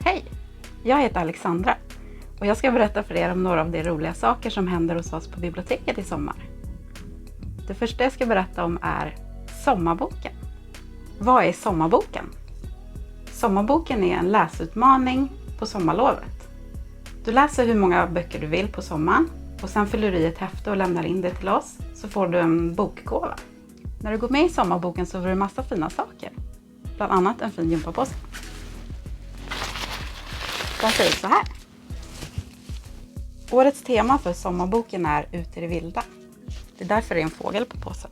Hej! Jag heter Alexandra och jag ska berätta för er om några av de roliga saker som händer hos oss på biblioteket i sommar. Det första jag ska berätta om är Sommarboken. Vad är Sommarboken? Sommarboken är en läsutmaning på sommarlovet. Du läser hur många böcker du vill på sommaren och sen fyller du i ett häfte och lämnar in det till oss, så får du en bokgåva. När du går med i Sommarboken så får du en massa fina saker. Bland annat en fin gympapåse. Den ser ut så här. Årets tema för Sommarboken är Ut i det vilda. Det är därför det är en fågel på påsen.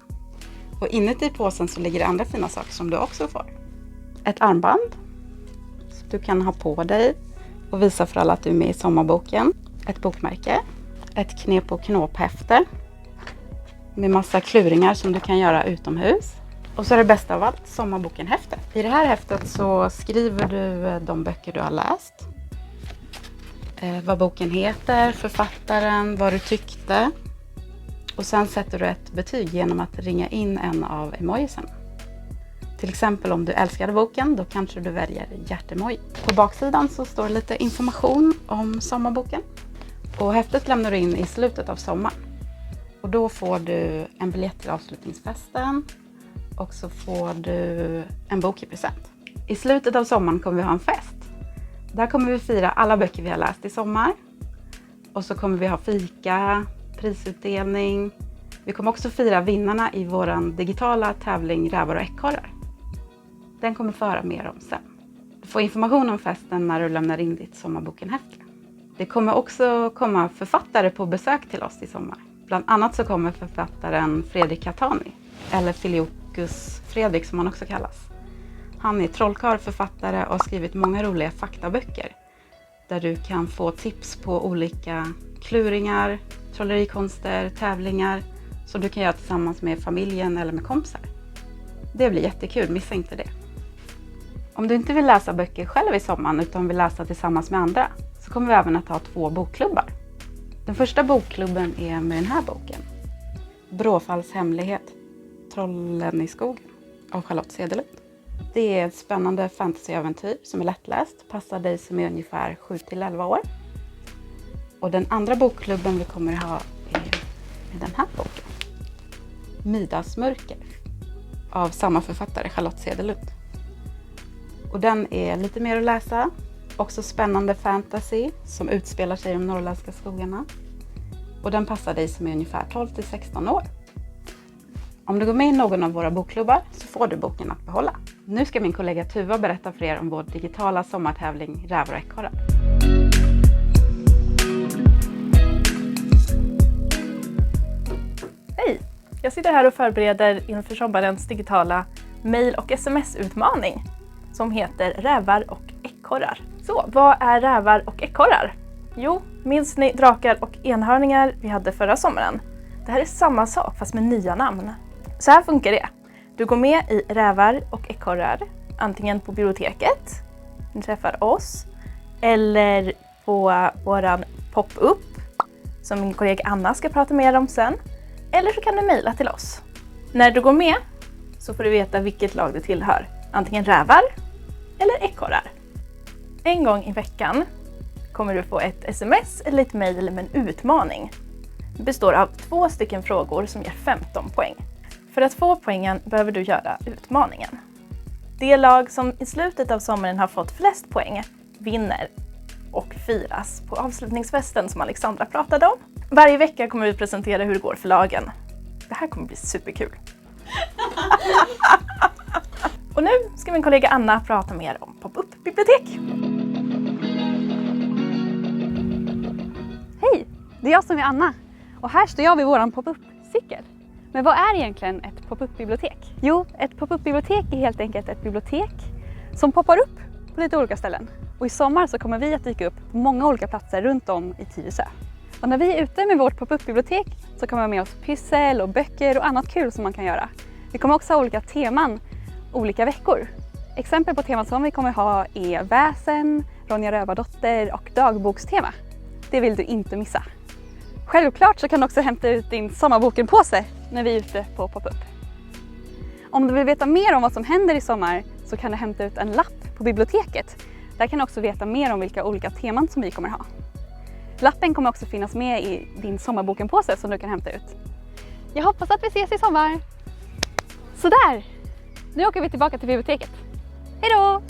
Och inuti påsen så ligger det andra fina saker som du också får. Ett armband som du kan ha på dig och visa för alla att du är med i Sommarboken. Ett bokmärke. Ett knep och knåphäfte med massa kluringar som du kan göra utomhus. Och så är det bästa av allt, Sommarboken-häftet. I det här häftet så skriver du de böcker du har läst. Vad boken heter, författaren, vad du tyckte. Och sen sätter du ett betyg genom att ringa in en av emojisen. Till exempel om du älskade boken, då kanske du väljer hjärtemoji. På baksidan så står det lite information om Sommarboken. Och häftet lämnar du in i slutet av sommaren. Och då får du en biljett till avslutningsfesten. Och så får du en bok i present. I slutet av sommaren kommer vi ha en fest. Där kommer vi fira alla böcker vi har läst i sommar. Och så kommer vi ha fika, prisutdelning. Vi kommer också fira vinnarna i vår digitala tävling Rävar och ekorrar. Den kommer föra mer om sen. Du får information om festen när du lämnar in ditt Sommarboken-häfte. Det kommer också komma författare på besök till oss i sommar. Bland annat så kommer författaren Fredrik Catani, eller Filiokus Fredrik som han också kallas. Han är trollkarl, författare och har skrivit många roliga faktaböcker. Där du kan få tips på olika kluringar, trollerikonster, tävlingar som du kan göra tillsammans med familjen eller med kompisar. Det blir jättekul, missa inte det. Om du inte vill läsa böcker själv i sommaren utan vill läsa tillsammans med andra så kommer vi även att ha 2 bokklubbar. Den första bokklubben är med den här boken. Bråfalls hemlighet, Trollen i skogen av Charlotte Cederlund. Det är ett spännande fantasyäventyr som är lättläst, passar dig som är ungefär 7-11 år. Och den andra bokklubben vi kommer ha är den här boken. Middagsmörker av samma författare, Charlotte Cederlund. Och den är lite mer att läsa. Också spännande fantasy som utspelar sig i de norrländska skogarna. Och den passar dig som är ungefär 12-16 år. Om du går med i någon av våra bokklubbar så får du boken att behålla. Nu ska min kollega Tuva berätta för er om vår digitala sommartävling Rävar och ekorrar. Hej! Jag sitter här och förbereder inför sommarens digitala mail- och sms-utmaning som heter Rävar och ekorrar. Så, vad är rävar och ekorrar? Jo, minns ni drakar och enhörningar vi hade förra sommaren? Det här är samma sak fast med nya namn. Så här funkar det. Du går med i Rävar och ekorrar, antingen på biblioteket, ni träffar oss, eller på våran pop-up som min kollega Anna ska prata mer om sen. Eller så kan du mejla till oss. När du går med så får du veta vilket lag du tillhör, antingen rävar eller ekorrar. En gång i veckan kommer du få ett sms eller ett mejl med en utmaning. Det består av 2 stycken frågor som ger 15 poäng. För att få poängen behöver du göra utmaningen. Det lag som i slutet av sommaren har fått flest poäng vinner och firas på avslutningsfesten som Alexandra pratade om. Varje vecka kommer vi presentera hur det går för lagen. Det här kommer bli superkul. Och nu ska min kollega Anna prata mer om pop-up-bibliotek. Hej, det är jag som är Anna och här står jag vid våran pop-up-cykel. Men vad är egentligen ett pop-up-bibliotek? Jo, ett pop-up-bibliotek är helt enkelt ett bibliotek som poppar upp på lite olika ställen. Och i sommar så kommer vi att dyka upp på många olika platser runt om i Tyresö. Och när vi är ute med vårt pop-up-bibliotek så kommer vi med oss pyssel och böcker och annat kul som man kan göra. Vi kommer också ha olika teman olika veckor. Exempel på teman som vi kommer ha är väsen, Ronja Rövardotter och dagbokstema. Det vill du inte missa. Självklart så kan du också hämta ut din sommarboken-påse när vi är ute på pop-up. Om du vill veta mer om vad som händer i sommar så kan du hämta ut en lapp på biblioteket Där kan du också veta mer om vilka olika teman som vi kommer ha. Lappen kommer också finnas med i din sommarboken-påse som du kan hämta ut. Jag hoppas att vi ses i sommar! Sådär! Nu åker vi tillbaka till biblioteket. Hej då!